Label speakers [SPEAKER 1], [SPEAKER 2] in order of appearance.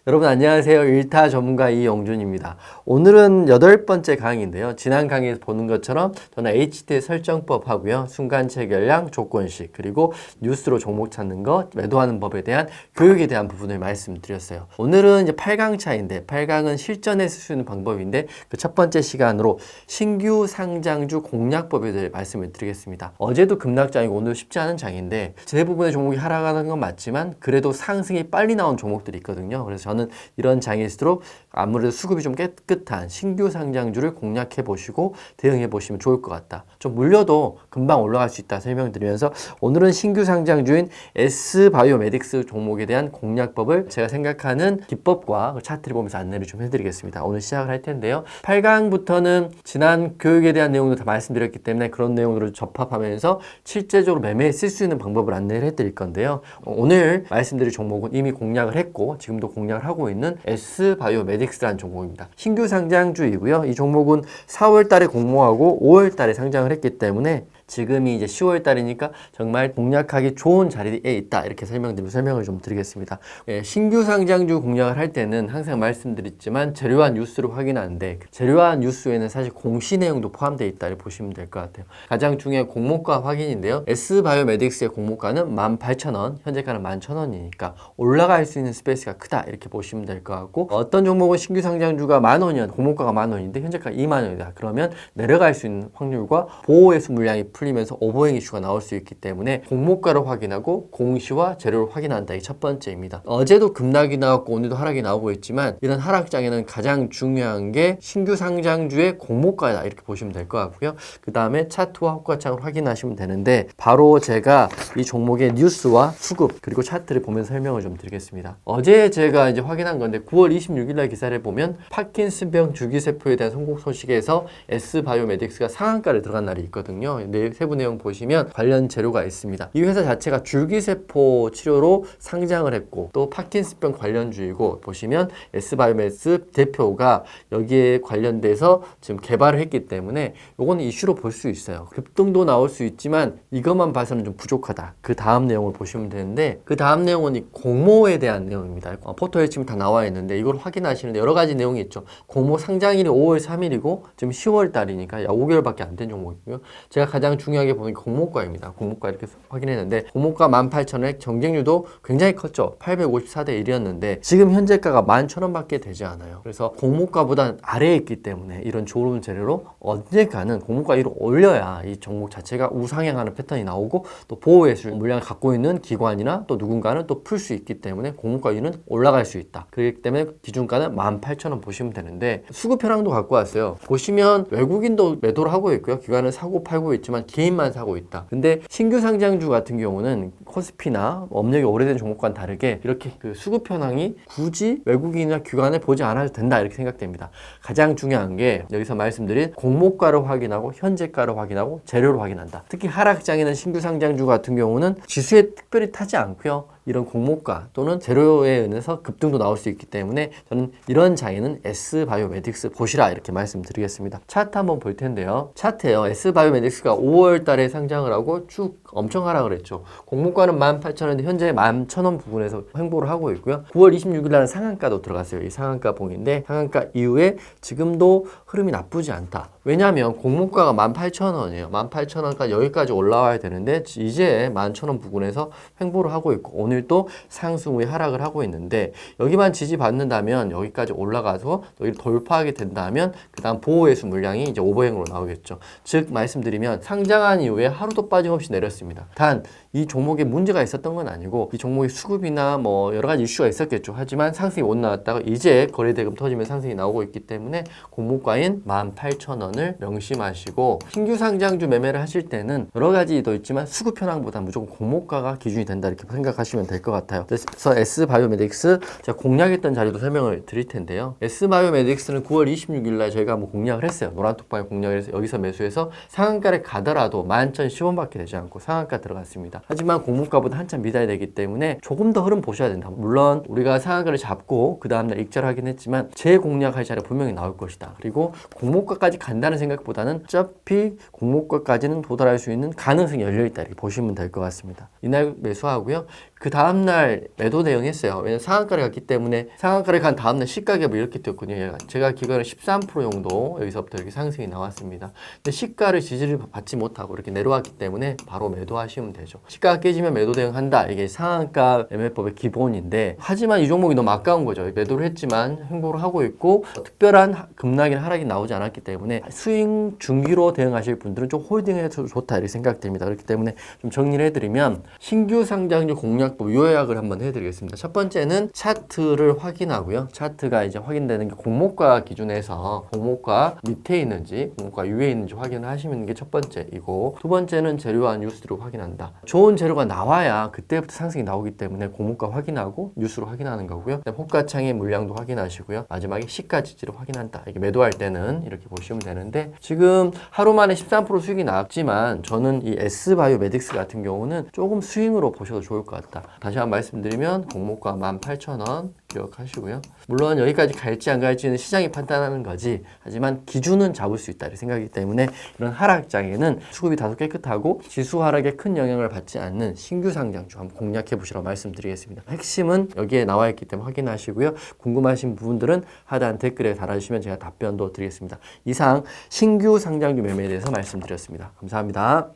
[SPEAKER 1] 여러분 안녕하세요. 일타 전문가 이영준입니다. 오늘은 8번째 강의인데요. 지난 강의에서 보는 것처럼 저는 HT 설정법 하고요. 순간 체결량, 조건식, 그리고 뉴스로 종목 찾는 것, 매도하는 법에 대한 교육에 대한 부분을 말씀드렸어요. 오늘은 이제 8강 차인데 8강은 실전에 쓸 수 있는 방법인데 그 첫 번째 시간으로 신규 상장주 공략법에 대해 말씀을 드리겠습니다. 어제도 급락장이고 오늘 쉽지 않은 장인데 대부분의 종목이 하락하는 건 맞지만 그래도 상승이 빨리 나온 종목들이 있거든요. 그래서 저는 이런 장일수록 아무래도 수급이 좀 깨끗한 신규 상장주를 공략해 보시고 대응해 보시면 좋을 것 같다. 좀 물려도 금방 올라갈 수 있다 설명드리면서 오늘은 신규 상장주인 S바이오메딕스 종목에 대한 공략법을 제가 생각하는 기법과 차트를 보면서 안내를 좀 해드리겠습니다. 오늘 시작을 할 텐데요. 8강부터는 지난 교육에 대한 내용도 다 말씀드렸기 때문에 그런 내용들을 접합하면서 실제적으로 매매에 쓸 수 있는 방법을 안내를 해드릴 건데요. 오늘 말씀드릴 종목은 이미 공략을 했고 지금도 공략을 하고 있는 S바이오메딕스라는 종목입니다. 신규 상장주이고요. 이 종목은 4월 달에 공모하고 5월 달에 상장을 했기 때문에 지금이 이제 10월 달이니까 정말 공략하기 좋은 자리에 있다. 이렇게 설명을 좀 드리겠습니다. 신규 상장주 공략을 할 때는 항상 말씀드렸지만 재료와 뉴스를 확인하는데 재료와 뉴스에는 사실 공시 내용도 포함되어 있다. 이렇게 보시면 될 것 같아요. 가장 중요한 공모가 확인인데요. S바이오메딕스의 공모가는 18,000원, 현재가는 11,000원이니까 올라갈 수 있는 스페이스가 크다. 이렇게 보시면 될 것 같고 어떤 종목은 신규 상장주가 10,000원이었는데 공모가가 10,000원인데 현재가 20,000원이다. 그러면 내려갈 수 있는 확률과 보호회수 물량이 풀리면서 오버행 이슈가 나올 수 있기 때문에 공모가를 확인하고 공시와 재료를 확인한다. 이게 첫 번째입니다. 어제도 급락이 나왔고 오늘도 하락이 나오고 있지만 이런 하락장에는 가장 중요한 게 신규 상장주의 공모가다. 이렇게 보시면 될 것 같고요. 그 다음에 차트와 호가창을 확인하시면 되는데 바로 제가 이 종목의 뉴스와 수급 그리고 차트를 보면서 설명을 좀 드리겠습니다. 어제 제가 이제 확인한 건데 9월 26일 날 기사를 보면 파킨슨병 줄기세포에 대한 성공 소식에서 S바이오메딕스가 상한가를 들어간 날이 있거든요. 세부 내용 보시면 관련 재료가 있습니다. 이 회사 자체가 줄기세포 치료로 상장을 했고 또 파킨슨병 관련주이고 보시면 S바이오메딕스 대표가 여기에 관련돼서 지금 개발을 했기 때문에 요거는 이슈로 볼 수 있어요. 급등도 나올 수 있지만 이것만 봐서는 좀 부족하다. 그 다음 내용을 보시면 되는데 그 다음 내용은 이 공모에 대한 내용입니다. 포털에 지금 다 나와 있는데 이걸 확인하시는데 여러 가지 내용이 있죠. 공모 상장일이 5월 3일이고 지금 10월 달이니까 약 5개월밖에 안 된 종목이고요. 제가 가장 중요하게 보는 게 공모가입니다. 공모가 이렇게 확인했는데 공모가 18,000원에 경쟁률도 굉장히 컸죠. 854대 1이었는데 지금 현재가가 11,000원밖에 되지 않아요. 그래서 공모가보다 아래에 있기 때문에 이런 좋은 재료로 언젠가는 공모가 위로 올려야 이 종목 자체가 우상향하는 패턴이 나오고 또 보호회수 물량을 갖고 있는 기관이나 또 누군가는 또 풀 수 있기 때문에 공모가 위는 올라갈 수 있다. 그렇기 때문에 기준가는 18,000원 보시면 되는데 수급 현황도 갖고 왔어요. 보시면 외국인도 매도를 하고 있고요. 기관은 사고 팔고 있지만 개인만 사고 있다. 근데 신규 상장주 같은 경우는 코스피나 업력이 오래된 종목과는 다르게 이렇게 그 수급 현황이 굳이 외국인이나 기관을 보지 않아도 된다 이렇게 생각됩니다. 가장 중요한 게 여기서 말씀드린 공모가를 확인하고 현재가를 확인하고 재료를 확인한다. 특히 하락장에는 신규 상장주 같은 경우는 지수에 특별히 타지 않고요. 이런 공모가 또는 재료에 의해서 급등도 나올 수 있기 때문에 저는 이런 장에는 S바이오메딕스 보시라 이렇게 말씀드리겠습니다. 차트 한번 볼 텐데요. 차트에요. S바이오메딕스가 5월 달에 상장을 하고 쭉 엄청 하락을 했죠. 공모가는 18,000원인데 현재 11,000원 부분에서 횡보를 하고 있고요. 9월 26일 날은 상한가도 들어갔어요. 이 상한가 봉인데 상한가 이후에 지금도 흐름이 나쁘지 않다. 왜냐하면 공모가가 18,000원이에요. 18,000원까지 여기까지 올라와야 되는데 이제 11,000원 부근에서 횡보를 하고 있고 오늘 또 상승 후에 하락을 하고 있는데 여기만 지지받는다면 여기까지 올라가서 여기를 돌파하게 된다면 그 다음 보호회수 물량이 이제 오버행으로 나오겠죠. 즉 말씀드리면 상장한 이후에 하루도 빠짐없이 내렸습니다. 단 이 종목에 문제가 있었던 건 아니고 이 종목의 수급이나 뭐 여러 가지 이슈가 있었겠죠. 하지만 상승이 못 나왔다가 이제 거래대금 터지면 상승이 나오고 있기 때문에 공모가인 18,000원을 명심하시고 신규 상장주 매매를 하실 때는 여러 가지도 있지만 수급 현황보다 무조건 공모가가 기준이 된다 이렇게 생각하시면 될 것 같아요. 그래서 S바이오메딕스 제가 공략했던 자료도 설명을 드릴 텐데요. S바이오메딕스는 9월 26일 날 저희가 뭐 공략을 했어요. 노란톡방에 공략을 해서 여기서 매수해서 상한가를 가더라도 11,010원밖에 되지 않고 상한가 들어갔습니다. 하지만 공모가보다 한참 미달이 되기 때문에 조금 더 흐름 보셔야 된다. 물론 우리가 상한가를 잡고 그 다음날 익절하긴 했지만 재공략할 자리 분명히 나올 것이다. 그리고 공모가까지 간다는 생각보다는 어차피 공모가까지는 도달할 수 있는 가능성이 열려있다. 이렇게 보시면 될 것 같습니다. 이날 매수하고요. 그 다음날 매도 대응했어요. 왜냐면 상한가를 갔기 때문에 상한가를 간 다음날 시가갭을 이렇게 뛰었거든요. 얘가. 제가 기간을 13% 정도 여기서부터 이렇게 상승이 나왔습니다. 근데 시가를 지지를 받지 못하고 이렇게 내려왔기 때문에 바로 매도하시면 되죠. 시가가 깨지면 매도 대응한다. 이게 상한가 매매법의 기본인데 하지만 이 종목이 너무 아까운 거죠. 매도를 했지만 횡보를 하고 있고 특별한 급락이나 하락이 나오지 않았기 때문에 스윙 중기로 대응하실 분들은 좀 홀딩해도 좋다 이렇게 생각됩니다. 그렇기 때문에 좀 정리를 해드리면 신규 상장주 공략법 요약을 한번 해드리겠습니다. 첫 번째는 차트를 확인하고요. 차트가 이제 확인되는 게 공모가 기준에서 공모가 밑에 있는지 공모가 위에 있는지 확인을 하시는 게 첫 번째이고, 두 번째는 재료와 뉴스를 확인한다. 좋은 재료가 나와야 그때부터 상승이 나오기 때문에 공모가 확인하고 뉴스로 확인하는 거고요. 호가창의 물량도 확인하시고요. 마지막에 시가 지지를 확인한다. 이게 매도할 때는 이렇게 보시면 되는데 지금 하루 만에 13% 수익이 나왔지만 저는 이 S바이오메딕스 같은 경우는 조금 스윙으로 보셔도 좋을 것 같다. 다시 한번 말씀드리면 공모가 18,000원 기억하시고요. 물론 여기까지 갈지 안 갈지는 시장이 판단하는 거지, 하지만 기준은 잡을 수 있다 이 생각이기 때문에 이런 하락장에는 수급이 다소 깨끗하고 지수 하락에 큰 영향을 받지 않는 신규 상장주 한번 공략해 보시라고 말씀드리겠습니다. 핵심은 여기에 나와 있기 때문에 확인하시고요. 궁금하신 부분들은 하단 댓글에 달아주시면 제가 답변도 드리겠습니다. 이상 신규 상장주 매매에 대해서 말씀드렸습니다. 감사합니다.